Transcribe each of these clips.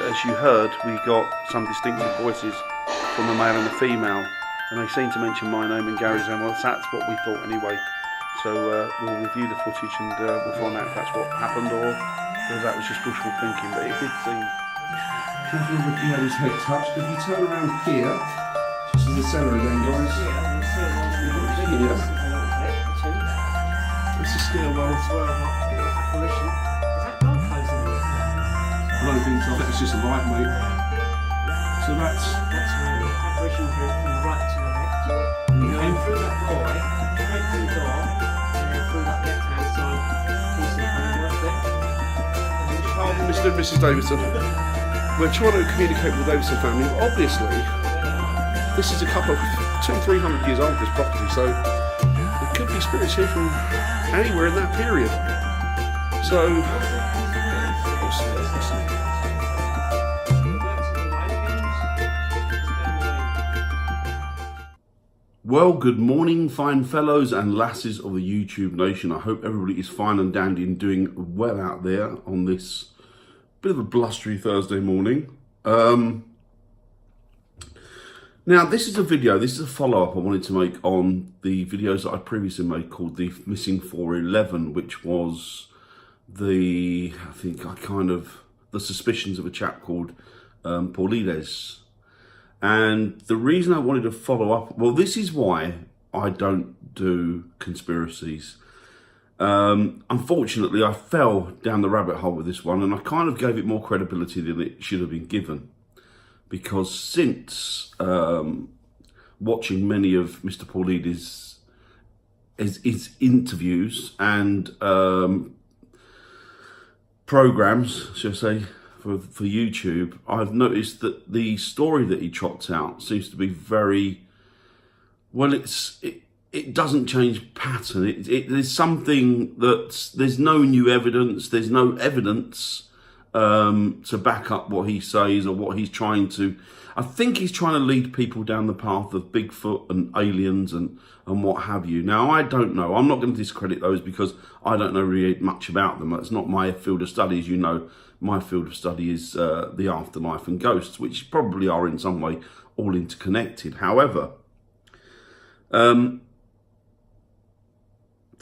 as you heard, we got some distinctive voices from the male and the female, and they seem to mention my name and Gary's name. Well, that's what we thought anyway. So we'll review the footage and we'll find out if that's what happened or whether that was just wishful thinking. But it did seem. Careful with Gary's head touch. If you turn around here, just in the centre again, guys. Here. It's a stairwell. I don't think so. That's just a light, mate. So that's where the apparition from the right to the left. You came through that doorway, straight through the door, and then through that left-hand side piece of framework there. Mr. and Mrs. Davidson, we're trying to communicate with the Davidson family. Obviously, this is a couple of 200-300 years old, this property, so there could be spirits here from anywhere in that period. So. Well, good morning, fine fellows and lasses of the YouTube nation. I hope everybody is fine and dandy and doing well out there on this bit of a blustery Thursday morning. Now, this is a video, this is a follow-up I wanted to make on the videos that I previously made called the Missing 411, which was the suspicions of a chap called Paulides. And the reason I wanted to follow up, well, this is why I don't do conspiracies. Unfortunately, I fell down the rabbit hole with this one, and I kind of gave it more credibility than it should have been given. Because since watching many of Mr. Paulides' his interviews and programs, shall I say, for YouTube, I've noticed that the story that he trots out seems to be very well. It doesn't change pattern. There's something there's no new evidence. There's no evidence to back up what he says or what he's trying to. I think he's trying to lead people down the path of Bigfoot and aliens and what have you. Now, I don't know. I'm not going to discredit those because I don't know really much about them. That's not my field of study, as you know. My field of study is the afterlife and ghosts, which probably are in some way all interconnected. However,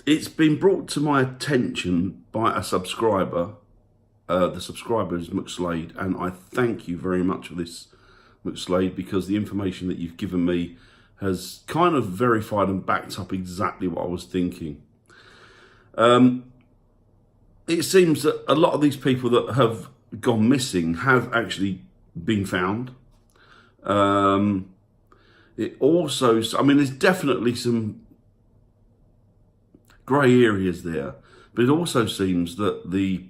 it's been brought to my attention by a subscriber. The subscriber is McSlade, and I thank you very much for this, McSlade, because the information that you've given me has kind of verified and backed up exactly what I was thinking. It seems that a lot of these people that have gone missing have actually been found. It also, I mean, there's definitely some grey areas there, but it also seems that the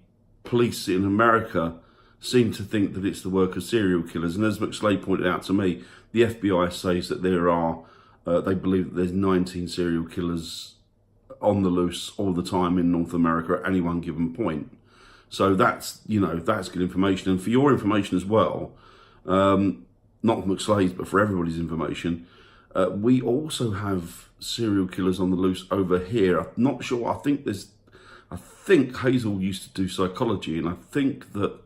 police in America seem to think that it's the work of serial killers. And as McSlade pointed out to me, the FBI says that there are, they believe that there's 19 serial killers on the loose all the time in North America at any one given point. So that's, that's good information. And for your information as well, not for McSlade's, but for everybody's information, we also have serial killers on the loose over here. I'm not sure, I think Hazel used to do psychology, and I think that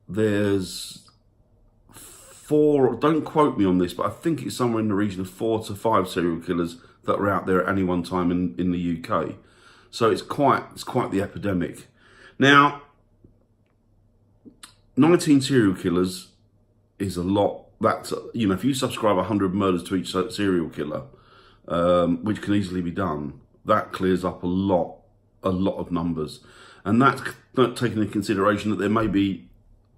there's 4, don't quote me on this, but I think it's somewhere in the region of 4 to 5 serial killers that are out there at any one time in the UK. So it's quite the epidemic. Now, 19 serial killers is a lot. That's, if you subscribe 100 murders to each serial killer, which can easily be done, that clears up a lot of numbers. And that's not taking into consideration that there may be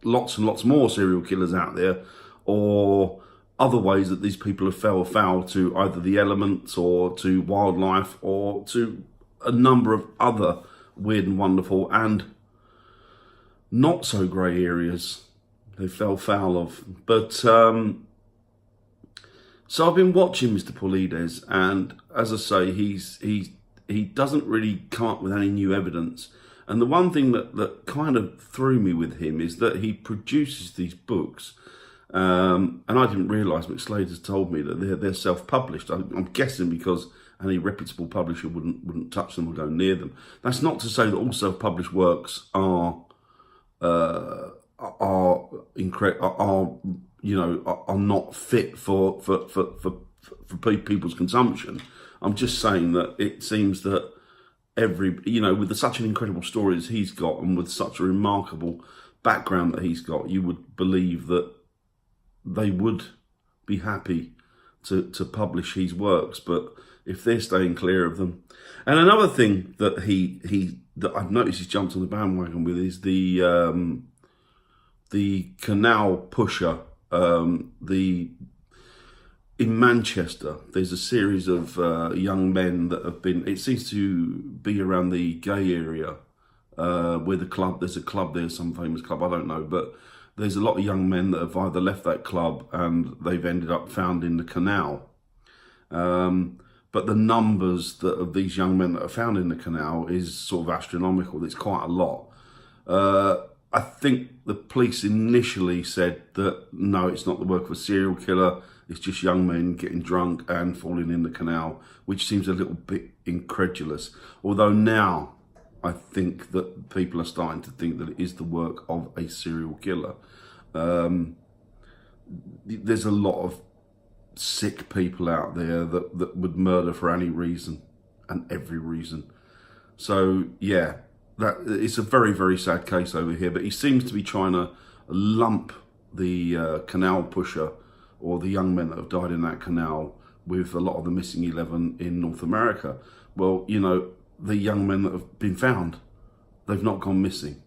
lots and lots more serial killers out there, or other ways that these people have fell foul to either the elements or to wildlife or to a number of other weird and wonderful and not so grey areas they fell foul of. But so I've been watching Mr. Paulides, and as I say, he doesn't really come up with any new evidence. And the one thing that kind of threw me with him is that he produces these books. And I didn't realise, McSlade has told me that they're self-published. I'm guessing because any reputable publisher wouldn't touch them or go near them. That's not to say that all self-published works are are not fit for people's consumption. I'm just saying that it seems that with such an incredible story as he's got, and with such a remarkable background that he's got, you would believe that they would be happy to publish his works. But if they're staying clear of them. And another thing that that I've noticed he's jumped on the bandwagon with is the Canal Pusher. In Manchester, there's a series of young men that have been, it seems to be around the gay area, where there's a club there, some famous club, I don't know, but there's a lot of young men that have either left that club and they've ended up found in the canal. But the numbers of these young men that are found in the canal is sort of astronomical. It's quite a lot. I think the police initially said that, no, it's not the work of a serial killer. It's just young men getting drunk and falling in the canal, which seems a little bit incredulous. Although now I think that people are starting to think that it is the work of a serial killer. There's a lot of sick people out there that would murder for any reason and every reason. So yeah, it's a very, very sad case over here, but he seems to be trying to lump the Canal Pusher, or the young men that have died in that canal, with a lot of the missing 11 in North America. Well, the young men that have been found, they've not gone missing.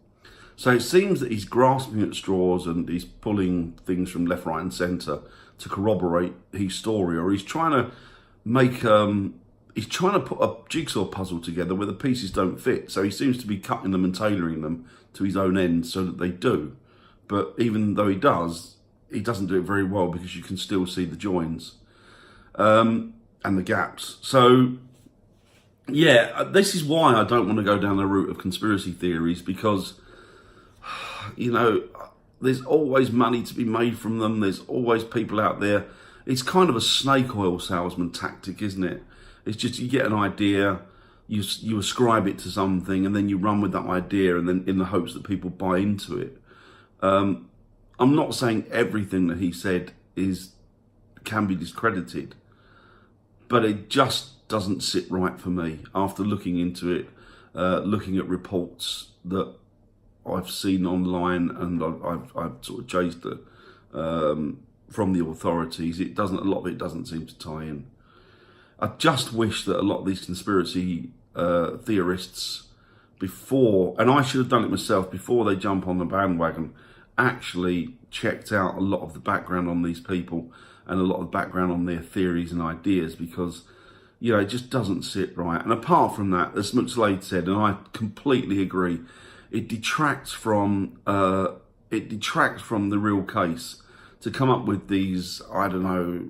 So it seems that he's grasping at straws and he's pulling things from left, right and centre to corroborate his story, or he's trying to put a jigsaw puzzle together where the pieces don't fit. So he seems to be cutting them and tailoring them to his own ends so that they do. But even though he doesn't do it very well, because you can still see the joins and the gaps. So yeah, this is why I don't want to go down the route of conspiracy theories, because there's always money to be made from them. There's always people out there. It's kind of a snake oil salesman tactic, isn't it? It's just, you get an idea, you ascribe it to something, and then you run with that idea, and then in the hopes that people buy into it. I'm not saying everything that he said can be discredited, but it just doesn't sit right for me after looking into it, looking at reports that I've seen online, and I've sort of chased it from the authorities. A lot of it doesn't seem to tie in. I just wish that a lot of these conspiracy theorists, and I should have done it myself before they jump on the bandwagon, actually checked out a lot of the background on these people and a lot of the background on their theories and ideas, because it just doesn't sit right. And apart from that, as McSlade said, and I completely agree, it detracts from the real case to come up with these, I don't know,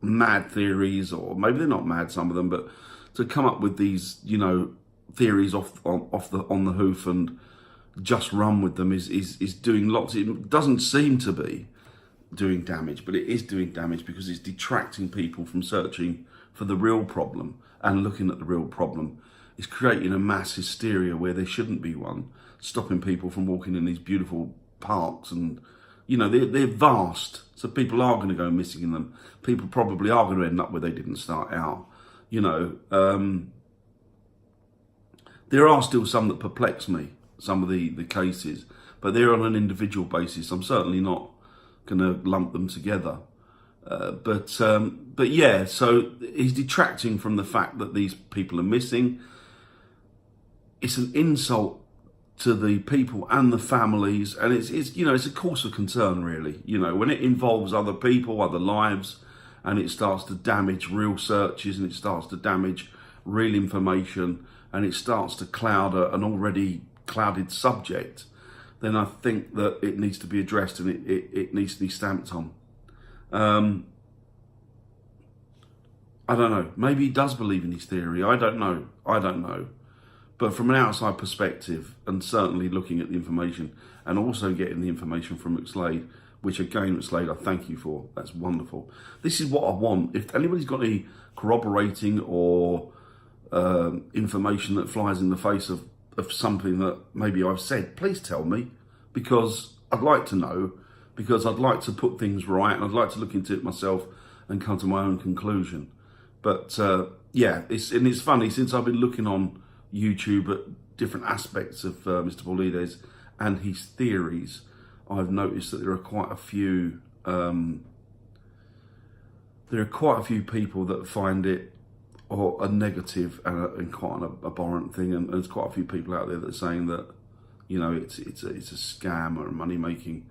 mad theories, or maybe they're not mad, some of them, but to come up with these theories on the hoof and just run with them is doing lots. It doesn't seem to be doing damage, but it is doing damage, because it's detracting people from searching for the real problem and looking at the real problem. It's creating a mass hysteria where there shouldn't be one, stopping people from walking in these beautiful parks, and they're vast, so people are going to go missing in them. People probably are going to end up where they didn't start out. There are still some that perplex me, some of the cases, but they're on an individual basis. I'm certainly not going to lump them together. But yeah, so he's detracting from the fact that these people are missing. It's an insult to the people and the families, and it's a cause for concern, really. When it involves other people, other lives, and it starts to damage real searches, and it starts to damage real information, and it starts to cloud an already clouded subject, then I think that it needs to be addressed, and it needs to be stamped on. I don't know. Maybe he does believe in his theory. I don't know. But from an outside perspective, and certainly looking at the information, and also getting the information from McSlade, which again, McSlade, I thank you for. That's wonderful. This is what I want. If anybody's got any corroborating or information that flies in the face of something that maybe I've said, please tell me, because I'd like to know, because I'd like to put things right and I'd like to look into it myself and come to my own conclusion. But yeah, it's funny, since I've been looking on YouTube at different aspects of Mr. Paulides and his theories, I've noticed that there are quite a few people that find it a negative and quite an abhorrent thing, and there's quite a few people out there that are saying that, you know, it's a scam or money making.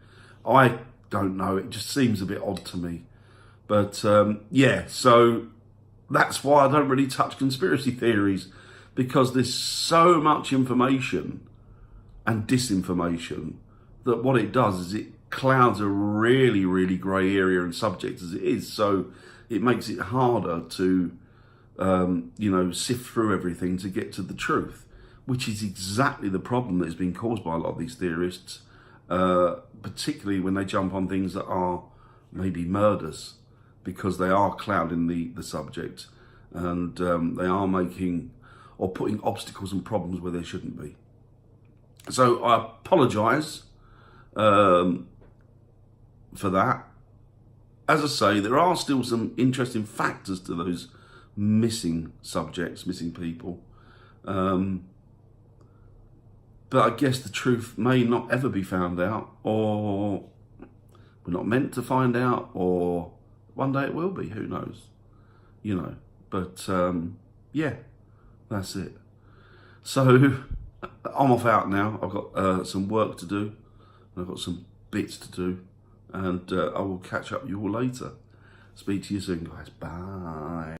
I don't know, it just seems a bit odd to me. But yeah, so that's why I don't really touch conspiracy theories, because there's so much information and disinformation that what it does is it clouds a really, really grey area and subject as it is. So it makes it harder to, you know, sift through everything to get to the truth, which is exactly the problem that has been caused by a lot of these theorists, particularly when they jump on things that are maybe murders, because they are clouding the subject, and they are making or putting obstacles and problems where they shouldn't be. So I apologise for that. As I say, there are still some interesting factors to those missing subjects, missing people. But I guess the truth may not ever be found out, or we're not meant to find out, or one day it will be, who knows, you know. But yeah, that's it. So I'm off out now. I've got some work to do, I've got some bits to do, and I will catch up with you all later. Speak to you soon, guys. Bye.